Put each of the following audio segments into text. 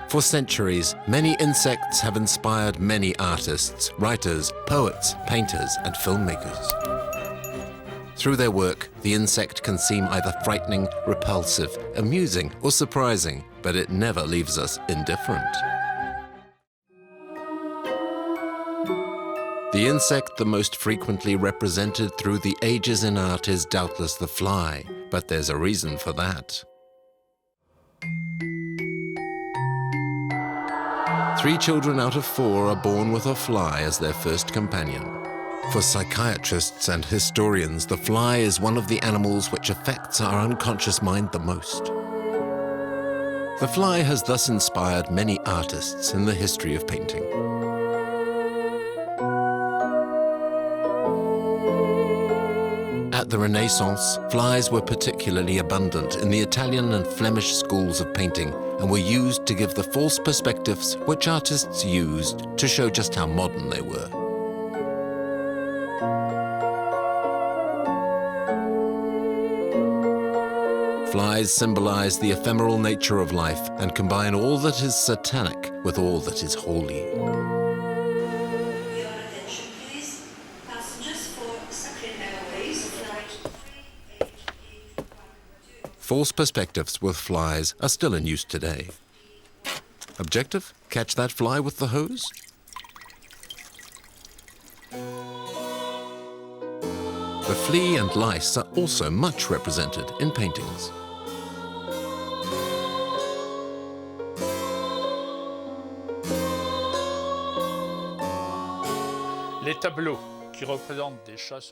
For centuries, many insects have inspired many artists, writers, poets, painters, and filmmakers. Through their work, the insect can seem either frightening, repulsive, amusing, or surprising, but it never leaves us indifferent. The insect the most frequently represented through the ages in art is doubtless the fly, but there's a reason for that. 3 children out of 4 are born with a fly as their first companion. For psychiatrists and historians, the fly is one of the animals which affects our unconscious mind the most. The fly has thus inspired many artists in the history of painting. At the Renaissance, flies were particularly abundant in the Italian and Flemish schools of painting and were used to give the false perspectives which artists used to show just how modern they were. Flies symbolize the ephemeral nature of life and combine all that is satanic with all that is holy. Your attention, please. Passengers for Sacred Airways, flight 3881. False perspectives with flies are still in use today. Objective? Catch that fly with the hose? The flea and lice are also much represented in paintings.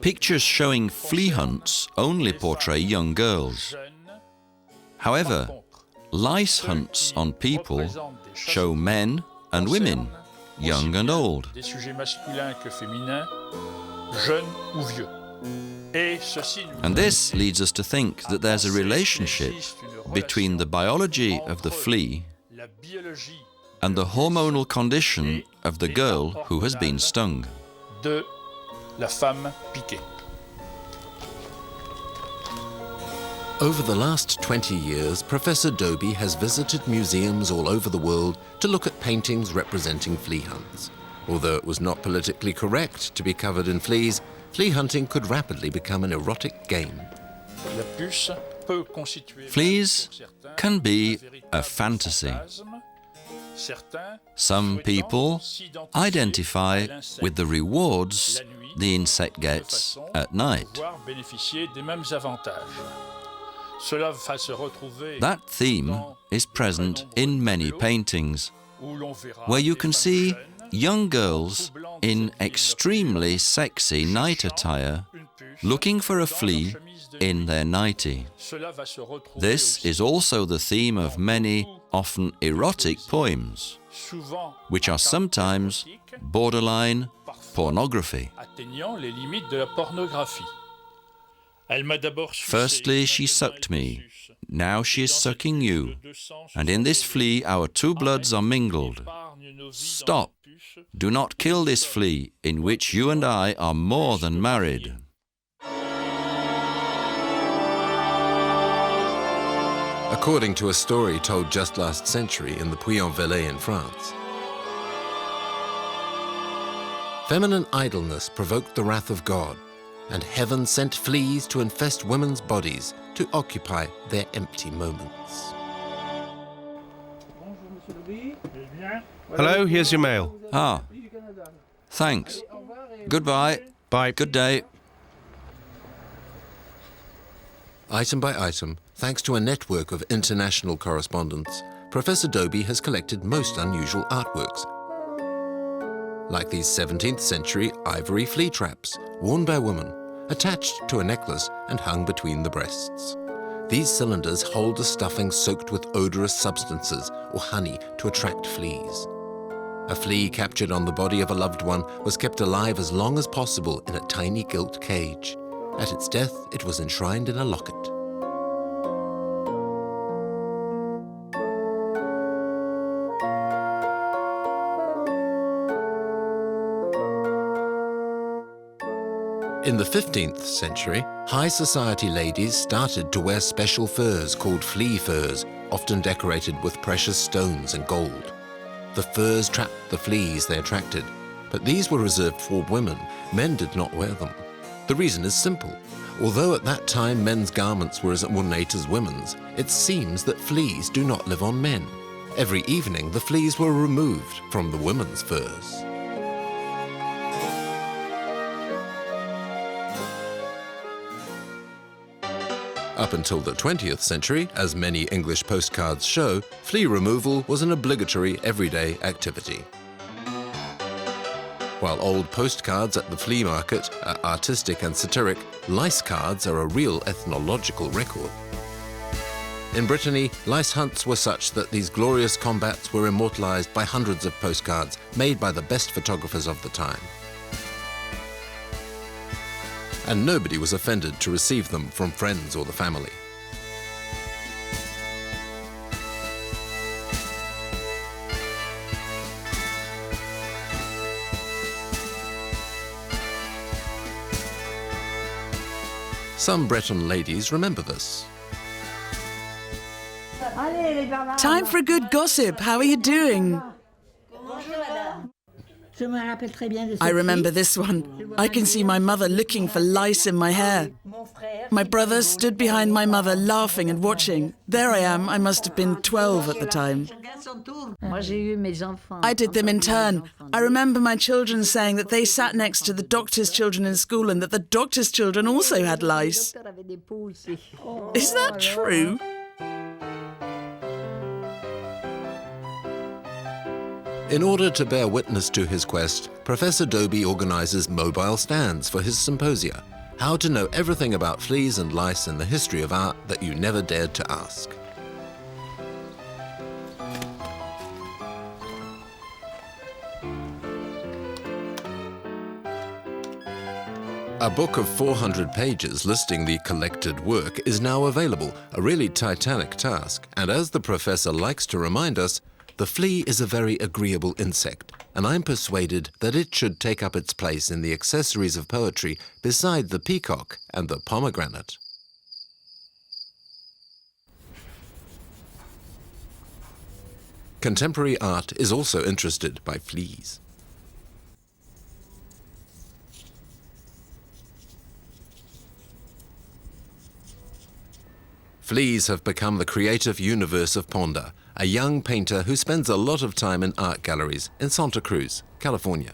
Pictures showing flea hunts only portray young girls. However, lice hunts on people show men and women, young and old. And this leads us to think that there's a relationship between the biology of the flea and the hormonal condition of the girl who has been stung. Over the last 20 years, Professor Doby has visited museums all over the world to look at paintings representing flea hunts. Although it was not politically correct to be covered in fleas, flea hunting could rapidly become an erotic game. Fleas can be a fantasy. Some people identify with the rewards the insect gets at night. That theme is present in many paintings, where you can see young girls in extremely sexy night attire looking for a flea in their nightie. This is also the theme of many, often erotic poems, which are sometimes borderline pornography. Firstly, she sucked me. Now she is sucking you. And in this flea, our 2 bloods are mingled. Stop. Do not kill this flea, in which you and I are more than married. According to a story told just last century in the Puy-en-Velay in France, feminine idleness provoked the wrath of God, and heaven sent fleas to infest women's bodies to occupy their empty moments. Hello, here's your mail. Ah, thanks. Goodbye. Bye. Good day. Item by item, thanks to a network of international correspondence, Professor Doby has collected most unusual artworks, like these 17th century ivory flea traps, worn by women, attached to a necklace and hung between the breasts. These cylinders hold a stuffing soaked with odorous substances or honey to attract fleas. A flea captured on the body of a loved one was kept alive as long as possible in a tiny gilt cage. At its death, it was enshrined in a locket. In the 15th century, high society ladies started to wear special furs called flea furs, often decorated with precious stones and gold. The furs trapped the fleas they attracted, but these were reserved for women. Men did not wear them. The reason is simple. Although at that time men's garments were as ornate as women's, it seems that fleas do not live on men. Every evening, the fleas were removed from the women's furs. Up until the 20th century, as many English postcards show, flea removal was an obligatory everyday activity. While old postcards at the flea market are artistic and satiric, lice cards are a real ethnological record. In Brittany, lice hunts were such that these glorious combats were immortalized by hundreds of postcards made by the best photographers of the time. And nobody was offended to receive them from friends or the family. Some Breton ladies remember this. Time for a good gossip. How are you doing? I remember this one. I can see my mother looking for lice in my hair. My brother stood behind my mother laughing and watching. There I am. I must have been 12 at the time. I did them in turn. I remember my children saying that they sat next to the doctor's children in school and that the doctor's children also had lice. Is that true? In order to bear witness to his quest, Professor Dobie organizes mobile stands for his symposia. How to know everything about fleas and lice and the history of art that you never dared to ask. A book of 400 pages listing the collected work is now available, a really titanic task. And as the professor likes to remind us, the flea is a very agreeable insect, and I'm persuaded that it should take up its place in the accessories of poetry beside the peacock and the pomegranate. Contemporary art is also interested by fleas. Fleas have become the creative universe of Ponda, a young painter who spends a lot of time in art galleries in Santa Cruz, California.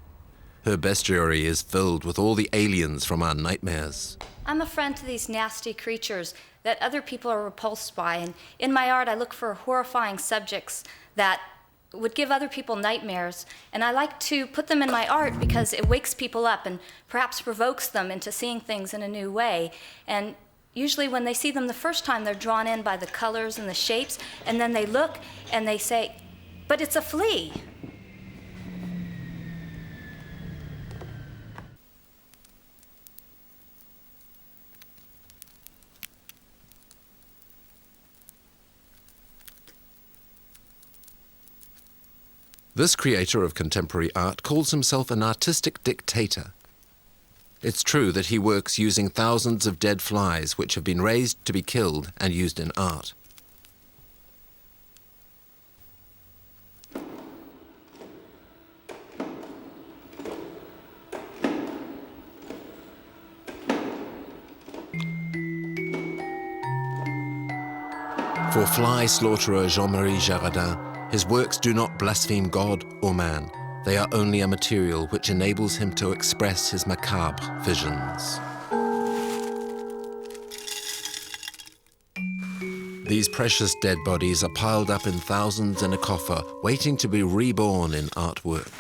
Her bestiary is filled with all the aliens from our nightmares. I'm a friend to these nasty creatures that other people are repulsed by, and in my art I look for horrifying subjects that would give other people nightmares, and I like to put them in my art because it wakes people up and perhaps provokes them into seeing things in a new way. And usually when they see them the first time, they're drawn in by the colors and the shapes, and then they look and they say, but it's a flea. This creator of contemporary art calls himself an artistic dictator. It's true that he works using thousands of dead flies which have been raised to be killed and used in art. For fly slaughterer Jean-Marie Jaradin, his works do not blaspheme God or man. They are only a material which enables him to express his macabre visions. These precious dead bodies are piled up in thousands in a coffer, waiting to be reborn in artwork.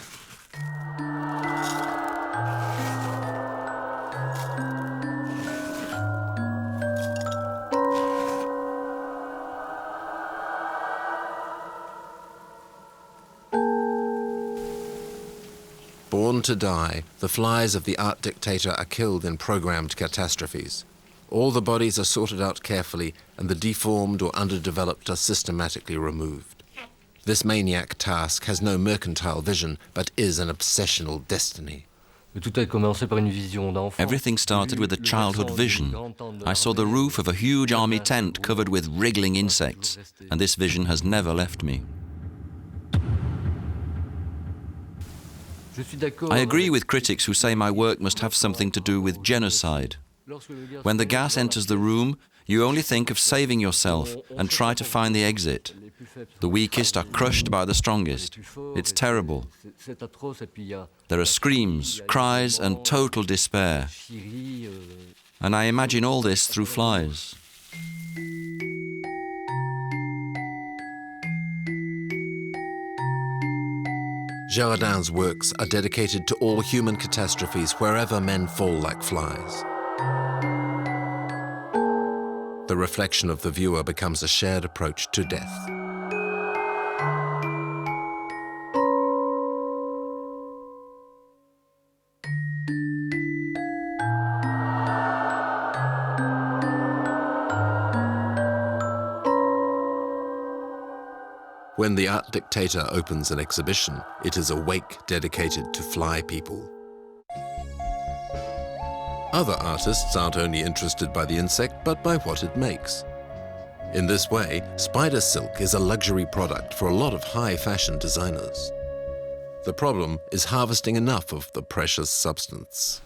Born to die, the flies of the art dictator are killed in programmed catastrophes. All the bodies are sorted out carefully, and the deformed or underdeveloped are systematically removed. This maniac task has no mercantile vision, but is an obsessional destiny. Everything started with a childhood vision. I saw the roof of a huge army tent covered with wriggling insects, and this vision has never left me. I agree with critics who say my work must have something to do with genocide. When the gas enters the room, you only think of saving yourself and try to find the exit. The weakest are crushed by the strongest. It's terrible. There are screams, cries, and total despair. And I imagine all this through flies. Girardin's works are dedicated to all human catastrophes wherever men fall like flies. The reflection of the viewer becomes a shared approach to death. When the art dictator opens an exhibition, it is a wake dedicated to fly people. Other artists aren't only interested by the insect, but by what it makes. In this way, spider silk is a luxury product for a lot of high fashion designers. The problem is harvesting enough of the precious substance.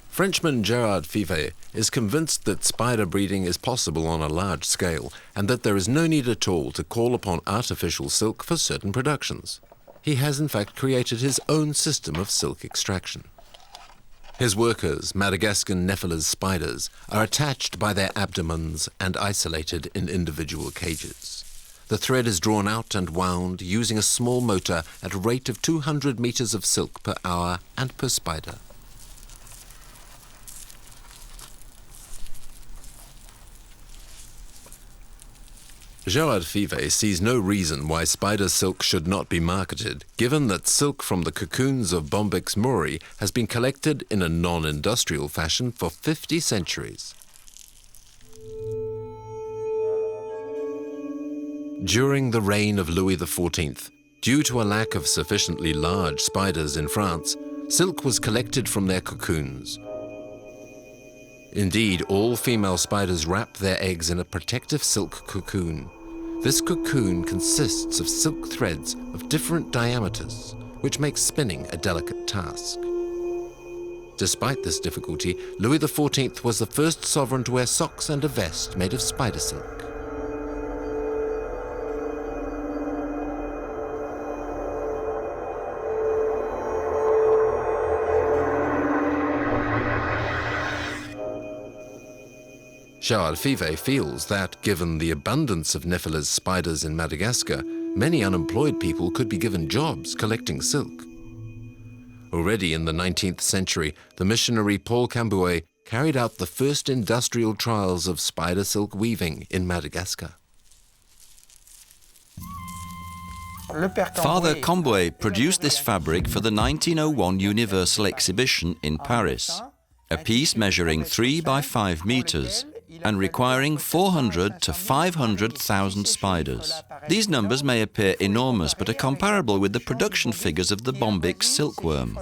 Frenchman Gerard Fivet is convinced that spider breeding is possible on a large scale and that there is no need at all to call upon artificial silk for certain productions. He has in fact created his own system of silk extraction. His workers, Madagascar Nephilas spiders, are attached by their abdomens and isolated in individual cages. The thread is drawn out and wound using a small motor at a rate of 200 meters of silk per hour and per spider. Gerard Fivet sees no reason why spider silk should not be marketed, given that silk from the cocoons of Bombyx mori has been collected in a non-industrial fashion for 50 centuries. During the reign of Louis XIV, due to a lack of sufficiently large spiders in France, silk was collected from their cocoons. Indeed, all female spiders wrap their eggs in a protective silk cocoon. This cocoon consists of silk threads of different diameters, which makes spinning a delicate task. Despite this difficulty, Louis XIV was the first sovereign to wear socks and a vest made of spider silk. Gerard Fivet feels that, given the abundance of Nephilas spiders in Madagascar, many unemployed people could be given jobs collecting silk. Already in the 19th century, the missionary Paul Cambouet carried out the first industrial trials of spider silk weaving in Madagascar. Father Cambouet produced this fabric for the 1901 Universal Exhibition in Paris, a piece measuring 3 by 5 meters and requiring 400 to 500,000 spiders. These numbers may appear enormous, but are comparable with the production figures of the Bombyx silkworm.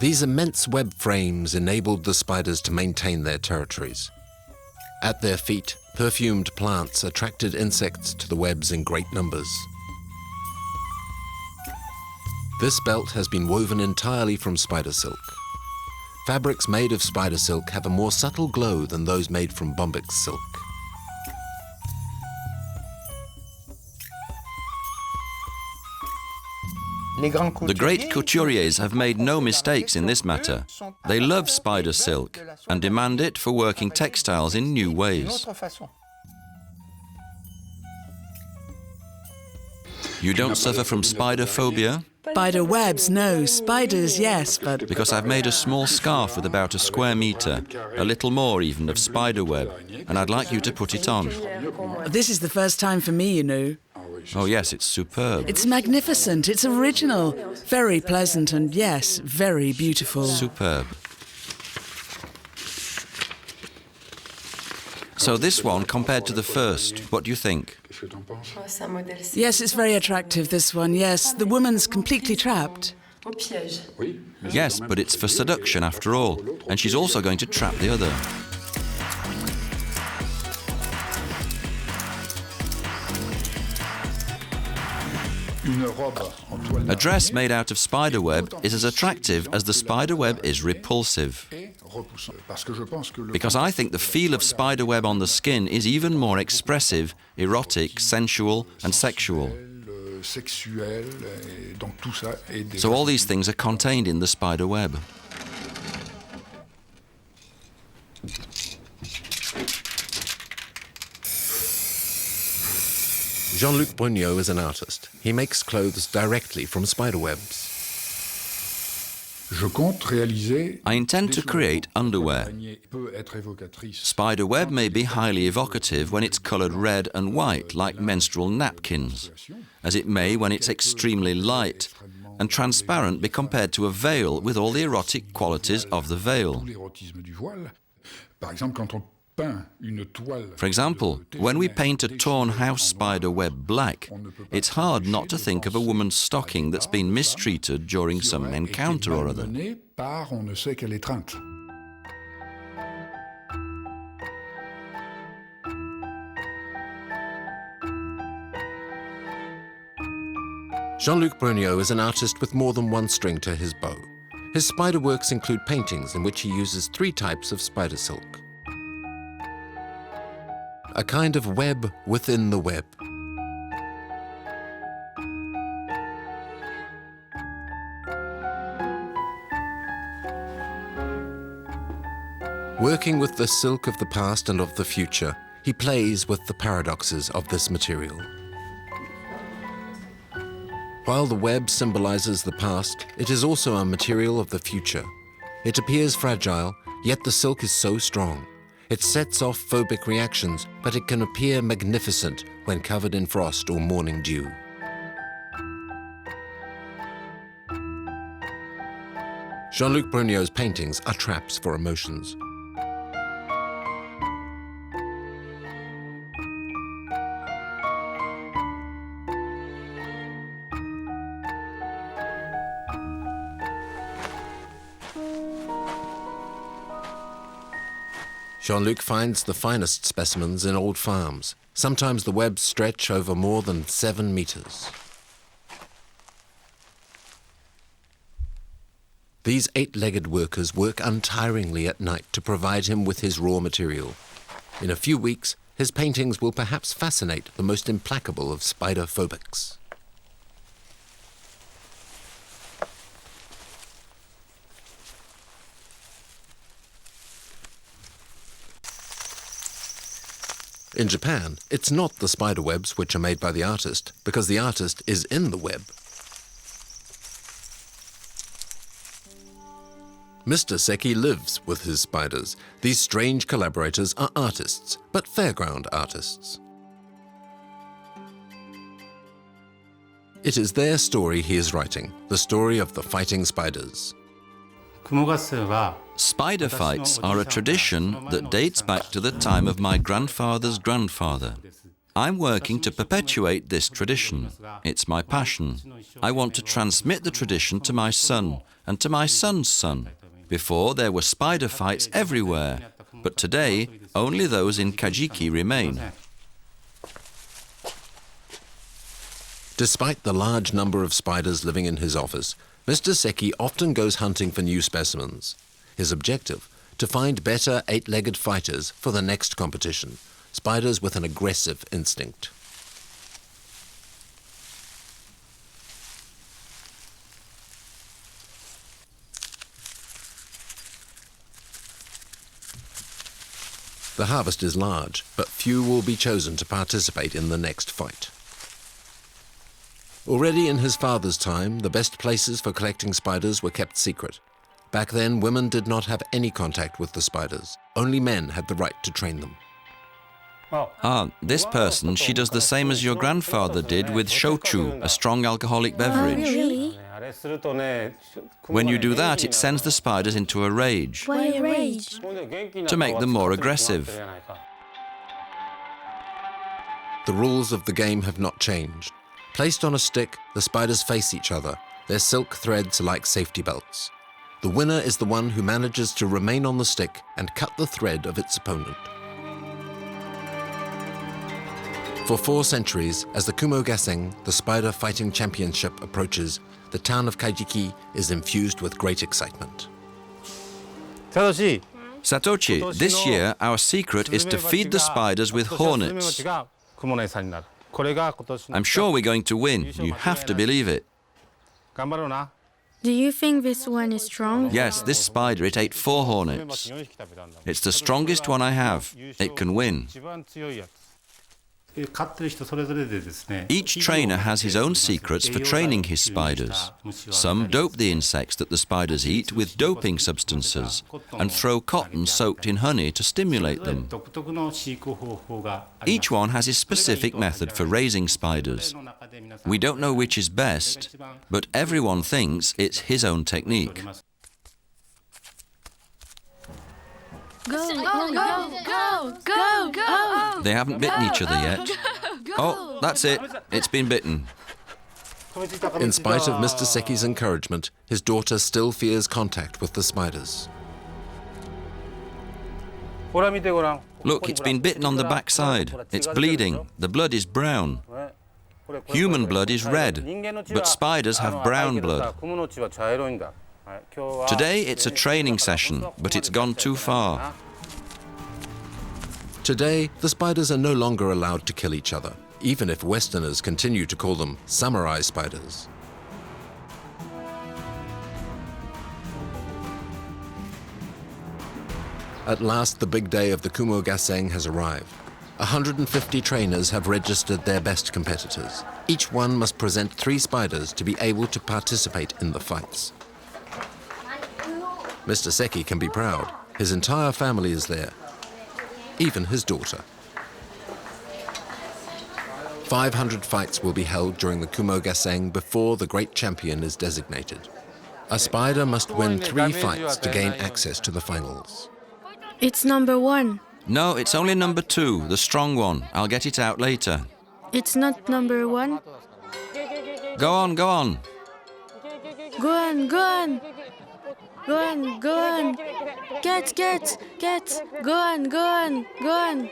These immense web frames enabled the spiders to maintain their territories. At their feet, perfumed plants attracted insects to the webs in great numbers. This belt has been woven entirely from spider silk. Fabrics made of spider silk have a more subtle glow than those made from Bombyx silk. The great couturiers have made no mistakes in this matter. They love spider silk and demand it for working textiles in new ways. You don't suffer from spider phobia? Spider webs, no. Spiders, yes, but... Because I've made a small scarf with about a square meter, a little more even, of spider web, and I'd like you to put it on. This is the first time for me, you know. Oh yes, it's superb. It's magnificent, it's original, very pleasant and, yes, very beautiful. Superb. So this one compared to the first, what do you think? Yes, it's very attractive, this one, yes. The woman's completely trapped. Yes, but it's for seduction after all, and she's also going to trap the other. A dress made out of spiderweb is as attractive as the spiderweb is repulsive. Because I think the feel of spiderweb on the skin is even more expressive, erotic, sensual, and sexual. So all these things are contained in the spiderweb. Jean-Luc Brognaud is an artist. He makes clothes directly from spiderwebs. I intend to create underwear. Spiderweb may be highly evocative when it's coloured red and white, like menstrual napkins, as it may when it's extremely light, and transparent be compared to a veil with all the erotic qualities of the veil. For example, when we paint a torn house spider web black, it's hard not to think of a woman's stocking that's been mistreated during some encounter or other. Jean-Luc Brognaud is an artist with more than one string to his bow. His spider works include paintings in which he uses 3 types of spider silk. A kind of web within the web. Working with the silk of the past and of the future, he plays with the paradoxes of this material. While the web symbolizes the past, it is also a material of the future. It appears fragile, yet the silk is so strong. It sets off phobic reactions, but it can appear magnificent when covered in frost or morning dew. Jean-Luc Brognaud's paintings are traps for emotions. Jean-Luc finds the finest specimens in old farms. Sometimes the webs stretch over more than 7 meters. These 8-legged workers work untiringly at night to provide him with his raw material. In a few weeks, his paintings will perhaps fascinate the most implacable of spider phobics. In Japan, it's not the spider webs which are made by the artist, because the artist is in the web. Mr. Seki lives with his spiders. These strange collaborators are artists, but fairground artists. It is their story he is writing, the story of the fighting spiders. Spider fights are a tradition that dates back to the time of my grandfather's grandfather. I'm working to perpetuate this tradition. It's my passion. I want to transmit the tradition to my son and to my son's son. Before, there were spider fights everywhere, but today, only those in Kajiki remain. Despite the large number of spiders living in his office, Mr. Seki often goes hunting for new specimens. His objective, to find better 8-legged fighters for the next competition, spiders with an aggressive instinct. The harvest is large, but few will be chosen to participate in the next fight. Already in his father's time, the best places for collecting spiders were kept secret. Back then, women did not have any contact with the spiders. Only men had the right to train them. This person, she does the same as your grandfather did with shochu, a strong alcoholic beverage. Really? When you do that, it sends the spiders into a rage. Why a rage? To make them more aggressive. the rules of the game have not changed. Placed on a stick, the spiders face each other. Their silk threads are like safety belts. The winner is the one who manages to remain on the stick and cut the thread of its opponent. For 4 centuries, as the Kumo Gaseng, the spider fighting championship, approaches, the town of Kaijiki is infused with great excitement. Satoshi, this year our secret is to feed the spiders with hornets. I'm sure we're going to win. You have to believe it. Do you think this one is strong? Yes, this spider, it ate 4 hornets. It's the strongest one I have. It can win. Each trainer has his own secrets for training his spiders. Some dope the insects that the spiders eat with doping substances and throw cotton soaked in honey to stimulate them. Each one has his specific method for raising spiders. We don't know which is best, but everyone thinks it's his own technique. Go, go, go, go, go, go. They haven't bitten each other yet. Oh, that's it. It's been bitten. In spite of Mr. Seki's encouragement, his daughter still fears contact with the spiders. Look, it's been bitten on the backside. It's bleeding. The blood is brown. Human blood is red, but spiders have brown blood. Today it's a training session, but it's gone too far. Today, the spiders are no longer allowed to kill each other, even if Westerners continue to call them samurai spiders. At last, the big day of the Kumo Gaseng has arrived. 150 trainers have registered their best competitors. Each one must present 3 spiders to be able to participate in the fights. Mr. Seki can be proud. His entire family is there, even his daughter. 500 fights will be held during the Kumo Gaseng before the great champion is designated. A spider must win 3 fights to gain access to the finals. It's number 1. No, it's only number 2, the strong one. I'll get it out later. It's not number 1. Go on, go on. Go on, go on. Go on, go on. Get. Go on, go on, go on.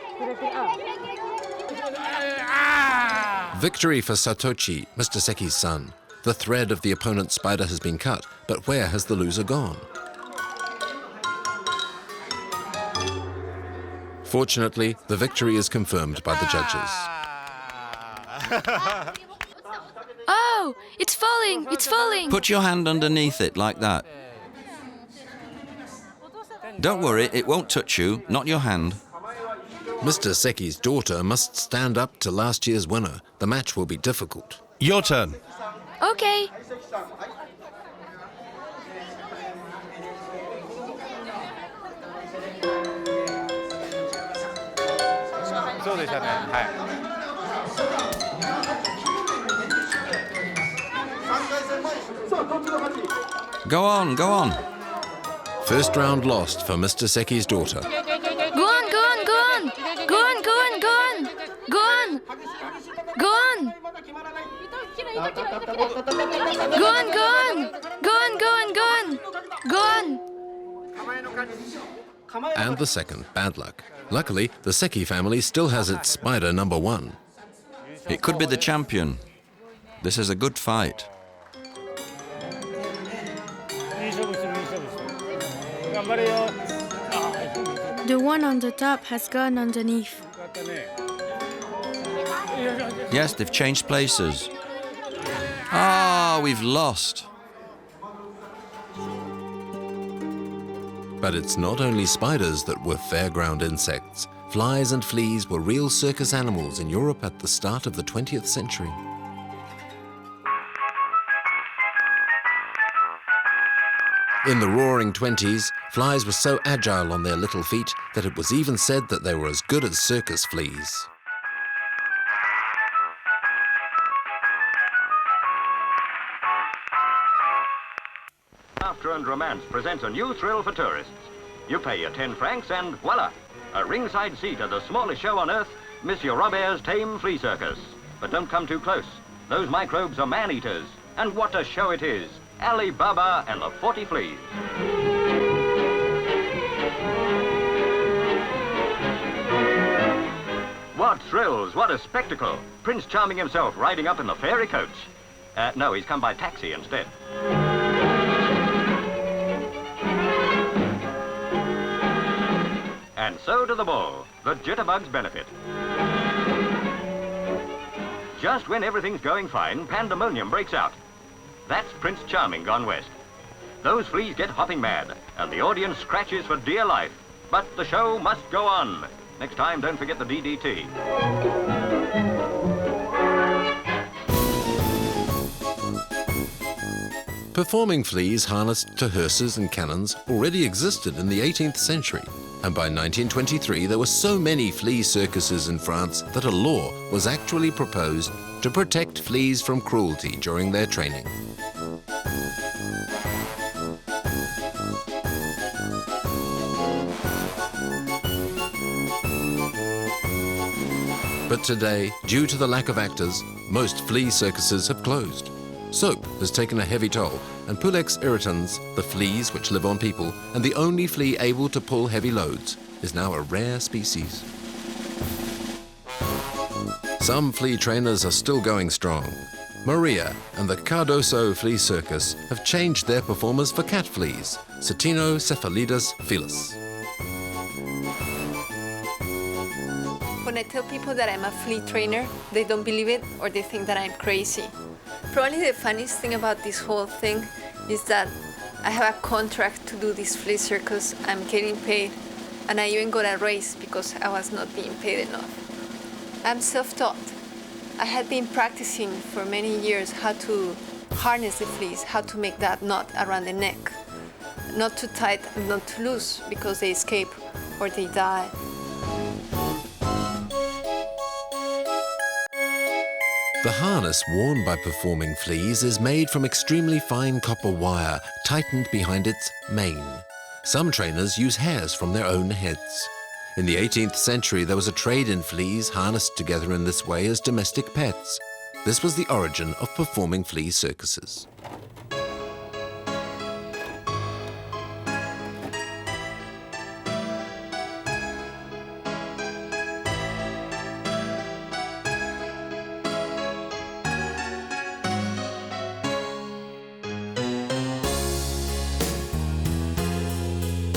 Victory for Satoshi, Mr. Seki's son. The thread of the opponent's spider has been cut, but where has the loser gone? Fortunately, the victory is confirmed by the judges. Oh, it's falling, it's falling. Put your hand underneath it like that. Don't worry, it won't touch you, not your hand. Mr. Seki's daughter must stand up to last year's winner. The match will be difficult. Your turn. Okay. Go on, go on. First round lost for Mr. Seki's daughter. Go on, go on, go on. Go on, go on, go on. Go on. Go on. Go on, go on. Go on, go on, go on. Go on. And the second, bad luck. Luckily, the Seki family still has its spider number 1. It could be the champion. This is a good fight. The one on the top has gone underneath. Yes, they've changed places. Ah, we've lost. But it's not only spiders that were fairground insects. Flies and fleas were real circus animals in Europe at the start of the 20th century. In the roaring 20s, flies were so agile on their little feet that it was even said that they were as good as circus fleas. Laughter and romance presents a new thrill for tourists. You pay your 10 francs and voila! A ringside seat at the smallest show on earth Monsieur Robert's tame flea circus. But don't come too close. Those microbes are man-eaters. And what a show it is. Ali Baba and the 40 Fleas. What thrills, what a spectacle. Prince Charming himself riding up in the fairy coach. No, he's come by taxi instead. And so to the ball. The jitterbugs benefit. Just when everything's going fine, pandemonium breaks out. That's Prince Charming gone west. Those fleas get hopping mad, and the audience scratches for dear life. But the show must go on. Next time, don't forget the DDT. Performing fleas harnessed to hearses and cannons already existed in the 18th century. And by 1923, there were so many flea circuses in France that a law was actually proposed to protect fleas from cruelty during their training. But today, due to the lack of actors, most flea circuses have closed. Soap has taken a heavy toll, and Pulex irritans, the fleas which live on people, and the only flea able to pull heavy loads, is now a rare species. Some flea trainers are still going strong. Maria and the Cardoso Flea Circus have changed their performers for cat fleas, Cetinocephalidas felis. When I tell people that I'm a flea trainer, they don't believe it or they think that I'm crazy. Probably the funniest thing about this whole thing is that I have a contract to do this flea circus, I'm getting paid, and I even got a raise because I was not being paid enough. I'm self-taught. I had been practicing for many years how to harness the fleas, how to make that knot around the neck. Not too tight and not too loose because they escape or they die. The harness worn by performing fleas is made from extremely fine copper wire tightened behind its mane. Some trainers use hairs from their own heads. In the 18th century, there was a trade in fleas harnessed together in this way as domestic pets. This was the origin of performing flea circuses.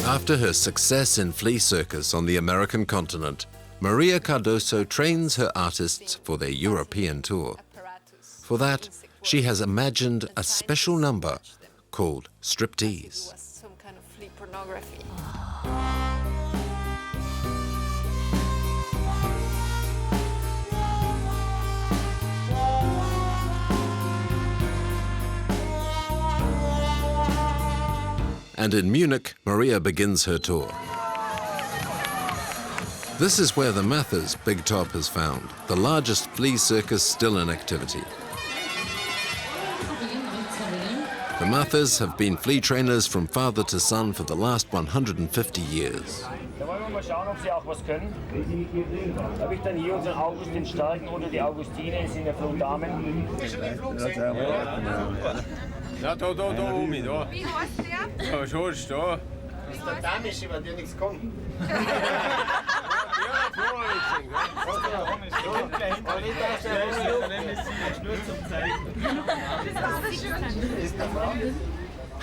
After her success in Flea Circus on the American continent, Maria Cardoso trains her artists for their European tour. For that, she has imagined a special number called striptease. Some kind of flea pornography. And in Munich, Maria begins her tour. This is where the Mathers Big Top is found, the largest flea circus still in activity. The Mathers have been flea trainers from father to son for the last 150 years. Da wollen wir mal schauen, ob Sie auch was können. Da habe ich dann hier unseren August den Starken oder die Augustine, sind ja Flugdamen. Ja, da oben, da. Wie heißt der? Ja, schon, da. Das ist der Danisch, über den nichts kommt.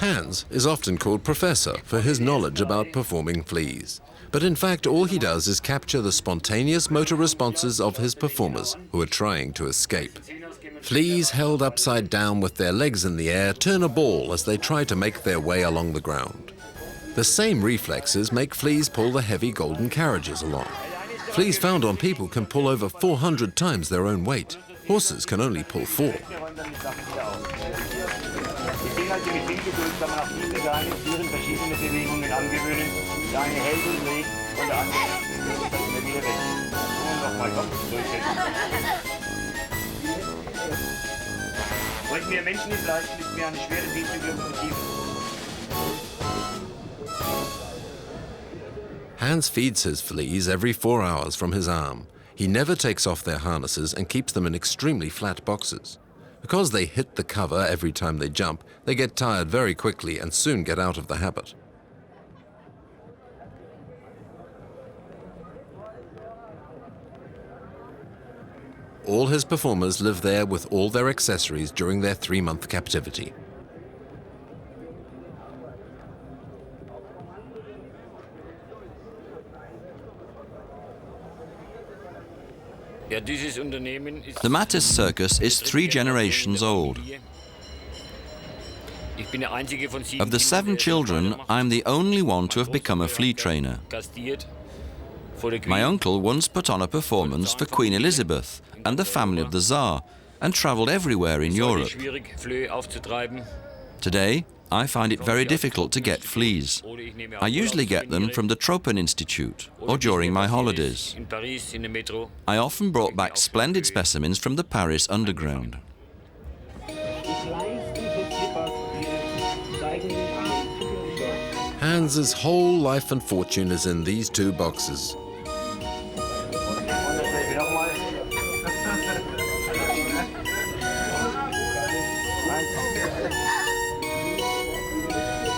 Hans is often called Professor for his knowledge about performing fleas. But in fact, all he does is capture the spontaneous motor responses of his performers who are trying to escape. Fleas held upside down with their legs in the air turn a ball as they try to make their way along the ground. The same reflexes make fleas pull the heavy golden carriages along. Fleas found on people can pull over 400 times their own weight. Horses can only pull 4. Wollten wir Menschen nicht leisten, ist mir eine schwere Bildung und Tiefe. Hans feeds his fleas every 4 hours from his arm. He never takes off their harnesses and keeps them in extremely flat boxes. Because they hit the cover every time they jump, they get tired very quickly and soon get out of the habit. All his performers live there with all their accessories during their 3-month captivity. The Mattis Circus is 3 generations old. Of the 7 children, I'm the only one to have become a flea trainer. My uncle once put on a performance for Queen Elizabeth and the family of the Tsar and travelled everywhere in Europe. Today, I find it very difficult to get fleas. I usually get them from the Tropen Institute or during my holidays. I often brought back splendid specimens from the Paris underground. Hans's whole life and fortune is in these 2 boxes.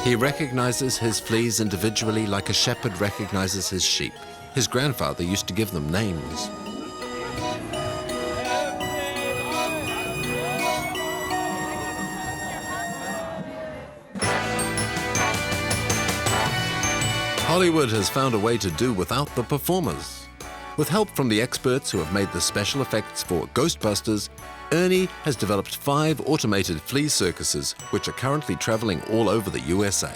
He recognizes his fleas individually like a shepherd recognizes his sheep. His grandfather used to give them names. Hollywood has found a way to do without the performers. With help from the experts who have made the special effects for Ghostbusters, Ernie has developed 5 automated flea circuses, which are currently traveling all over the USA.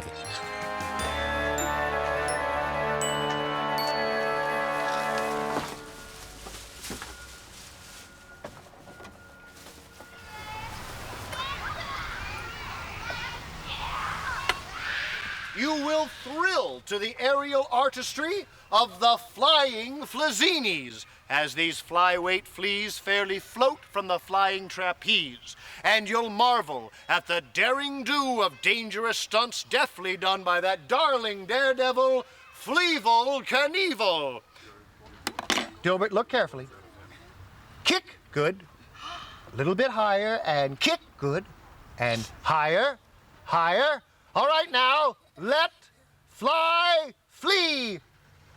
You will thrill to the aerial artistry of the flying Flezinis, as these flyweight fleas fairly float from the flying trapeze. And you'll marvel at the daring do of dangerous stunts deftly done by that darling daredevil, Fleavel Knievel. Dilbert, look carefully. Kick, good. A little bit higher, and kick, good. And higher, higher. All right now, let, fly, flee.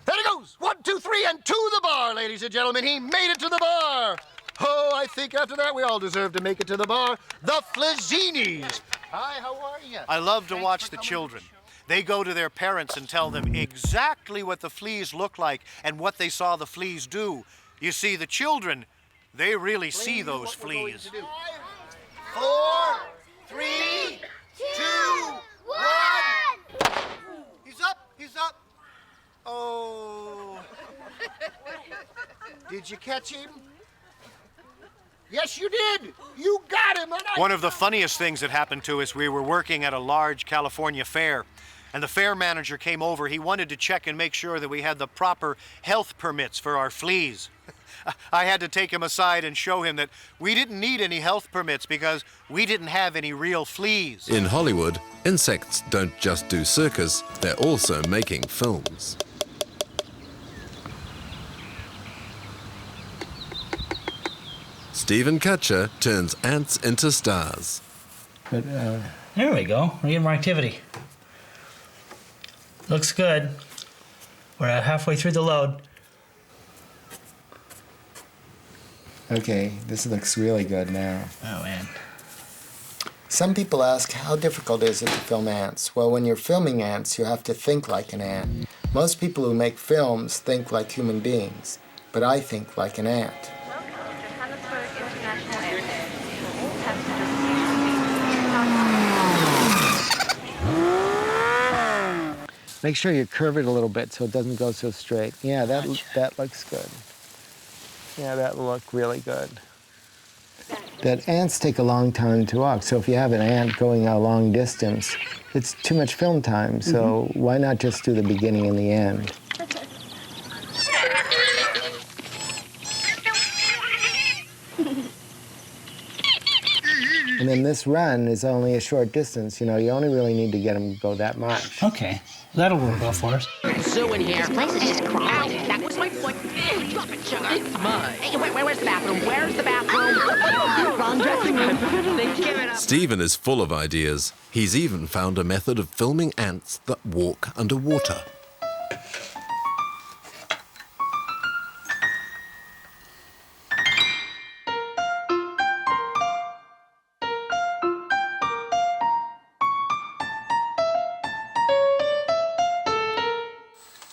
There he goes! 1, 2, 3, and to the bar, ladies and gentlemen. He made it to the bar. Oh, I think after that we all deserve to make it to the bar. The Flezinis. Hi, how are you? I love to watch the children. They go to their parents and tell them exactly what the fleas look like and what they saw the fleas do. You see, the children, they really see those fleas. 4, 3, 2, 1. He's up, he's up. Oh. Did you catch him? Yes, you did. You got him. One of the funniest things that happened to us, we were working at a large California fair, and the fair manager came over. He wanted to check and make sure that we had the proper health permits for our fleas. I had to take him aside and show him that we didn't need any health permits because we didn't have any real fleas. In Hollywood, insects don't just do circus, they're also making films. Stephen Kutcher turns ants into stars. But, there we go. We're getting more activity. Looks good. We're halfway through the load. Okay, this looks really good now. Oh, man. Some people ask, how difficult is it to film ants? Well, when you're filming ants, you have to think like an ant. Most people who make films think like human beings, but I think like an ant. Make sure you curve it a little bit so it doesn't go so straight. Yeah, that looks good. Yeah, that will look really good. That ants take a long time to walk, so if you have an ant going a long distance, it's too much film time, so why not just do the beginning and the end? And then this run is only a short distance, you know, you only really need to get them to go that much. Okay, that'll work well for us. Zoo in here. Place is just crowded. That was Drop it, sugar. It's mine. Hey, where's the bathroom? Where's the bathroom? Wrong dressing room. Give it up. Stephen is full of ideas. He's even found a method of filming ants that walk underwater.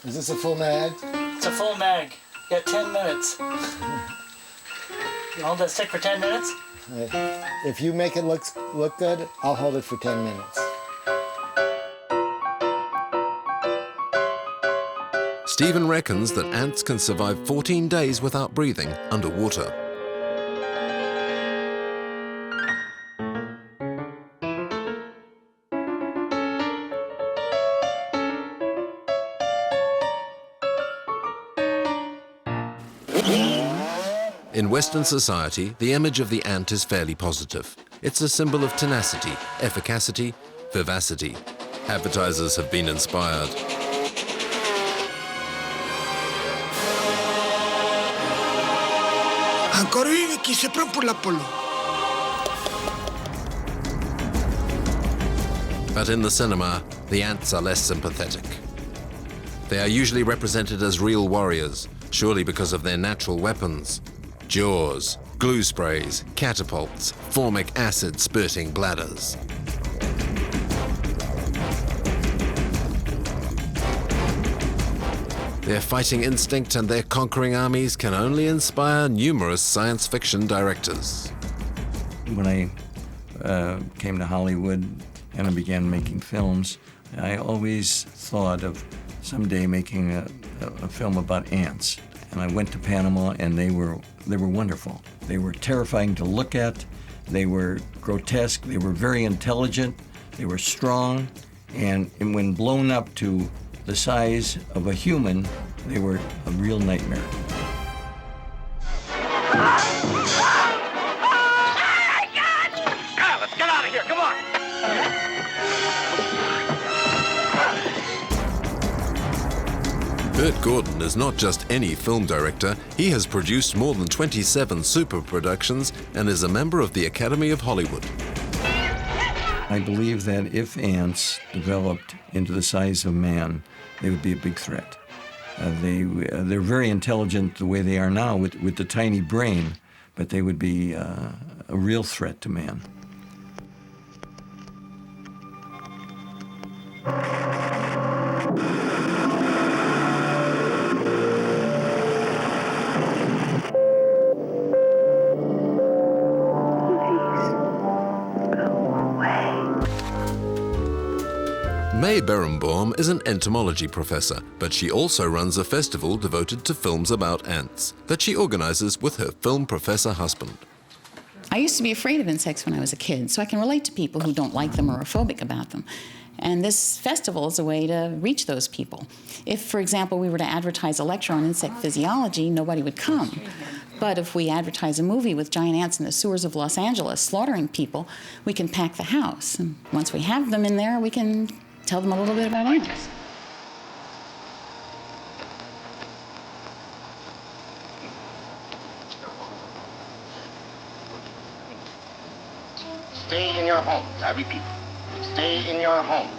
Is this a full mag? It's a full mag. You got 10 minutes. You hold that stick for 10 minutes? If you make it look good, I'll hold it for 10 minutes. Stephen reckons that ants can survive 14 days without breathing underwater. In Western society, the image of the ant is fairly positive. It's a symbol of tenacity, efficacy, vivacity. Advertisers have been inspired. But in the cinema, the ants are less sympathetic. They are usually represented as real warriors, surely because of their natural weapons. Jaws, glue sprays, catapults, formic acid spurting bladders. Their fighting instinct and their conquering armies can only inspire numerous science fiction directors. When I came to Hollywood and I began making films, I always thought of someday making a film about ants. And I went to Panama, and they were wonderful. They were terrifying to look at. They were grotesque. They were very intelligent. They were strong. And when blown up to the size of a human, they were a real nightmare. Let's get out of here. Come on. Burt Gordon is not just any film director. He has produced more than 27 super productions and is a member of the Academy of Hollywood. I believe that if ants developed into the size of man, they would be a big threat. They're very intelligent the way they are now with the tiny brain, but they would be a real threat to man. May Berenbaum is an entomology professor, but she also runs a festival devoted to films about ants that she organizes with her film professor husband. I used to be afraid of insects when I was a kid, so I can relate to people who don't like them or are phobic about them. And this festival is a way to reach those people. If, for example, we were to advertise a lecture on insect physiology, nobody would come. But if we advertise a movie with giant ants in the sewers of Los Angeles slaughtering people, we can pack the house. And once we have them in there, we can tell them a little bit about ants. Stay in your homes, I repeat. Stay in your homes.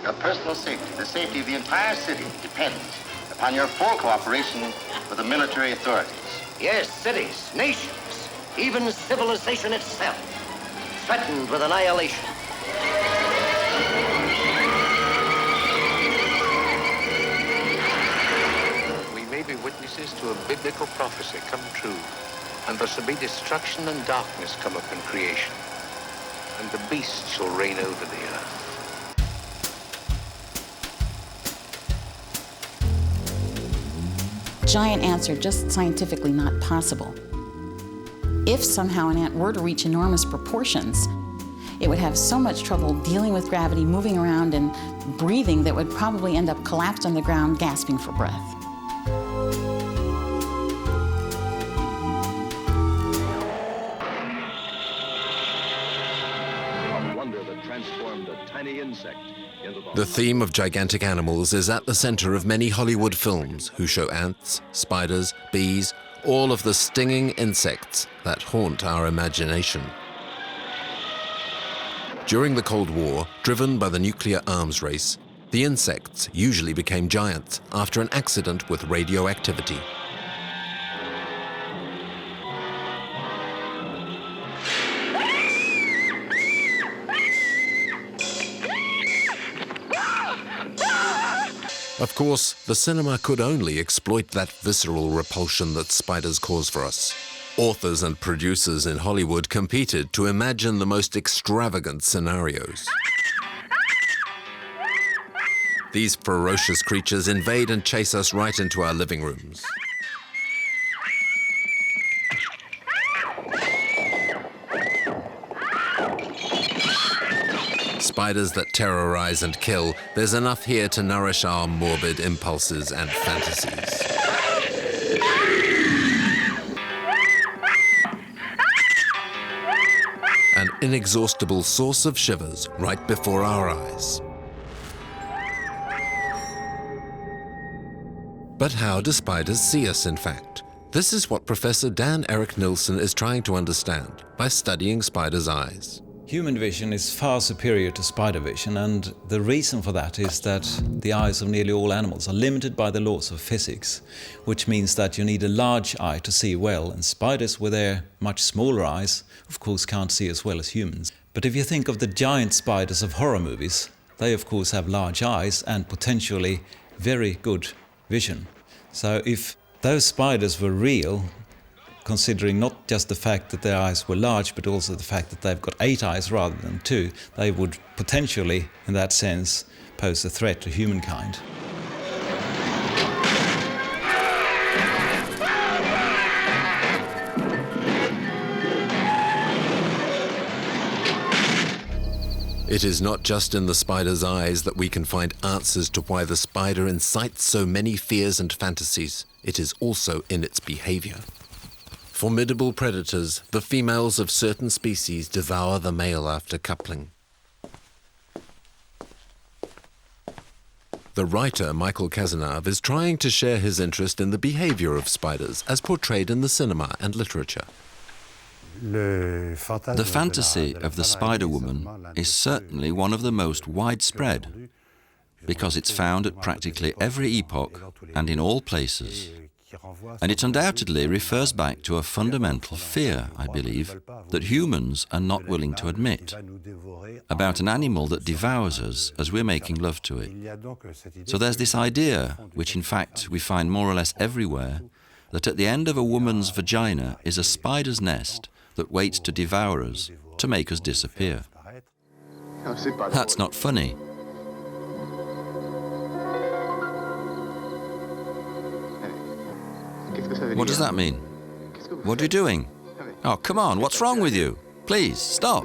Your personal safety, the safety of the entire city, depends upon your full cooperation with the military authorities. Yes, cities, nations, even civilization itself, threatened with annihilation. We may be witnesses to a biblical prophecy come true, and there shall be destruction and darkness come upon creation, and the beast shall reign over the earth. Giant ants are just scientifically not possible. If somehow an ant were to reach enormous proportions, it would have so much trouble dealing with gravity, moving around, and breathing that would probably end up collapsed on the ground, gasping for breath. A wonder that transformed a tiny insect into The theme of gigantic animals is at the center of many Hollywood films who show ants, spiders, bees, all of the stinging insects that haunt our imagination. During the Cold War, driven by the nuclear arms race, the insects usually became giants after an accident with radioactivity. Of course, the cinema could only exploit that visceral repulsion that spiders cause for us. Authors and producers in Hollywood competed to imagine the most extravagant scenarios. These ferocious creatures invade and chase us right into our living rooms. Spiders that terrorize and kill, there's enough here to nourish our morbid impulses and fantasies. An inexhaustible source of shivers right before our eyes. But how do spiders see us, in fact? This is what Professor Dan Erik Nilsson is trying to understand by studying spiders' eyes. Human vision is far superior to spider vision, and the reason for that is that the eyes of nearly all animals are limited by the laws of physics, which means that you need a large eye to see well, and spiders with their much smaller eyes, of course, can't see as well as humans. But if you think of the giant spiders of horror movies, they of course have large eyes and potentially very good vision. So if those spiders were real, considering not just the fact that their eyes were large, but also the fact that they've got 8 eyes rather than 2, they would potentially, in that sense, pose a threat to humankind. It is not just in the spider's eyes that we can find answers to why the spider incites so many fears and fantasies. It is also in its behavior. Formidable predators, the females of certain species devour the male after coupling. The writer Michael Cazenave is trying to share his interest in the behavior of spiders as portrayed in the cinema and literature. The fantasy of the spider woman is certainly one of the most widespread, because it's found at practically every epoch and in all places. And it undoubtedly refers back to a fundamental fear, I believe, that humans are not willing to admit, about an animal that devours us as we're making love to it. So there's this idea, which in fact we find more or less everywhere, that at the end of a woman's vagina is a spider's nest that waits to devour us, to make us disappear. That's not funny. What does that mean? What are you doing? Oh, come on, what's wrong with you? Please, stop.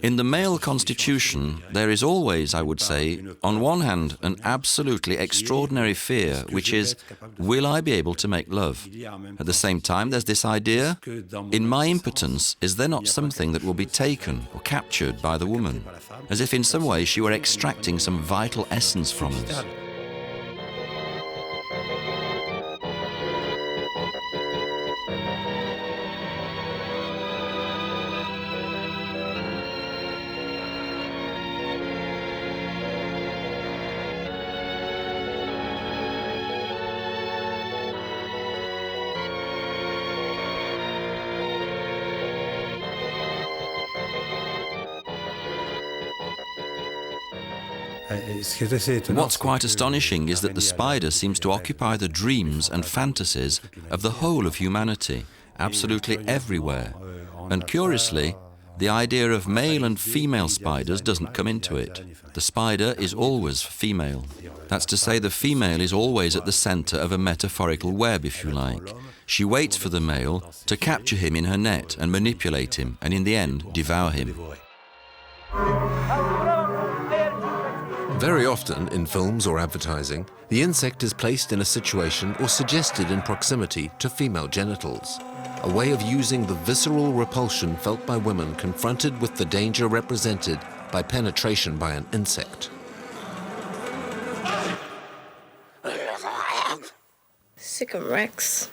In the male constitution, there is always, I would say, on one hand, an absolutely extraordinary fear, which is, will I be able to make love? At the same time, there's this idea, in my impotence, is there not something that will be taken or captured by the woman? As if in some way she were extracting some vital essence from us. What's quite astonishing is that the spider seems to occupy the dreams and fantasies of the whole of humanity, absolutely everywhere. And curiously, the idea of male and female spiders doesn't come into it. The spider is always female. That's to say, the female is always at the center of a metaphorical web, if you like. She waits for the male to capture him in her net and manipulate him, and in the end, devour him. Very often in films or advertising, the insect is placed in a situation or suggested in proximity to female genitals, a way of using the visceral repulsion felt by women confronted with the danger represented by penetration by an insect. Sick'em Rex.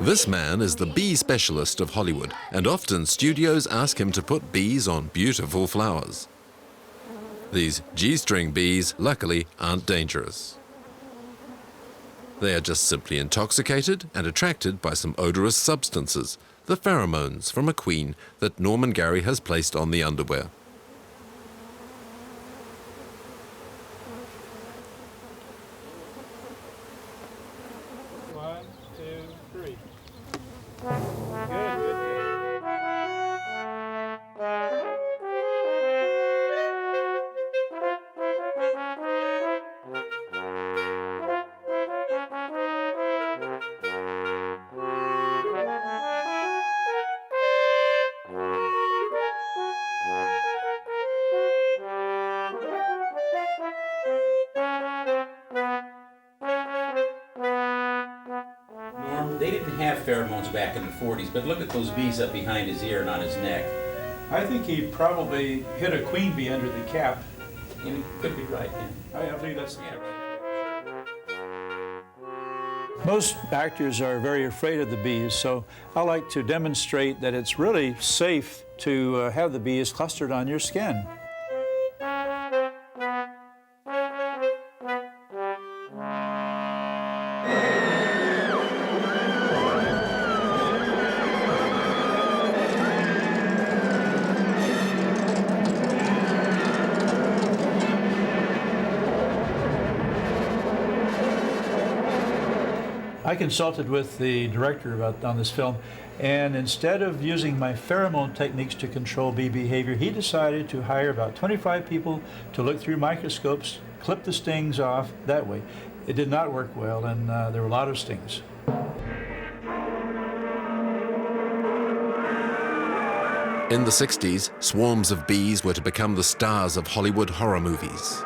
This man is the bee specialist of Hollywood, and often studios ask him to put bees on beautiful flowers. These G-string bees, luckily, aren't dangerous. They are just simply intoxicated and attracted by some odorous substances, the pheromones from a queen that Norman Gary has placed on the underwear. One, two, three. They didn't have pheromones back in the 40s, but look at those bees up behind his ear and on his neck. I think he probably hit a queen bee under the cap. You could be right. Yeah. I believe that's Most actors are very afraid of the bees, so I like to demonstrate that it's really safe to have the bees clustered on your skin. I consulted with the director on this film, and instead of using my pheromone techniques to control bee behavior, he decided to hire about 25 people to look through microscopes, clip the stings off that way. It did not work well, and there were a lot of stings. In the 60s, swarms of bees were to become the stars of Hollywood horror movies.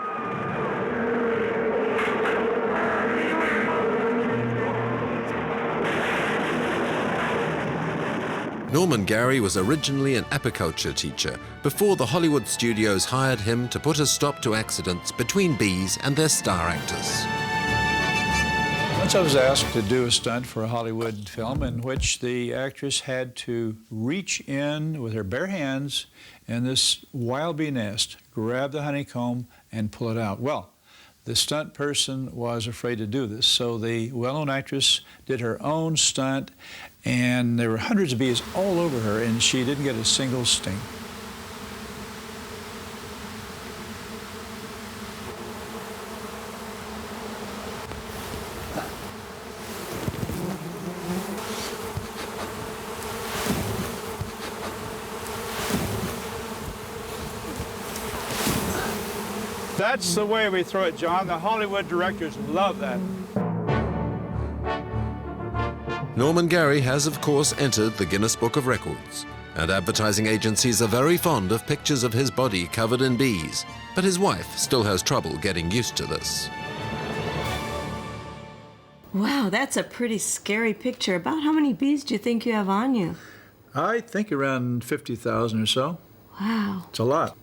Norman Gary was originally an apiculture teacher before the Hollywood studios hired him to put a stop to accidents between bees and their star actors. Once I was asked to do a stunt for a Hollywood film in which the actress had to reach in with her bare hands in this wild bee nest, grab the honeycomb, and pull it out. Well, the stunt person was afraid to do this, so the well-known actress did her own stunt, and there were hundreds of bees all over her, and she didn't get a single sting. That's the way we throw it, John. The Hollywood directors love that. Norman Gary has, of course, entered the Guinness Book of Records, and advertising agencies are very fond of pictures of his body covered in bees, but his wife still has trouble getting used to this. Wow, that's a pretty scary picture. About how many bees do you think you have on you? I think around 50,000 or so. Wow. It's a lot.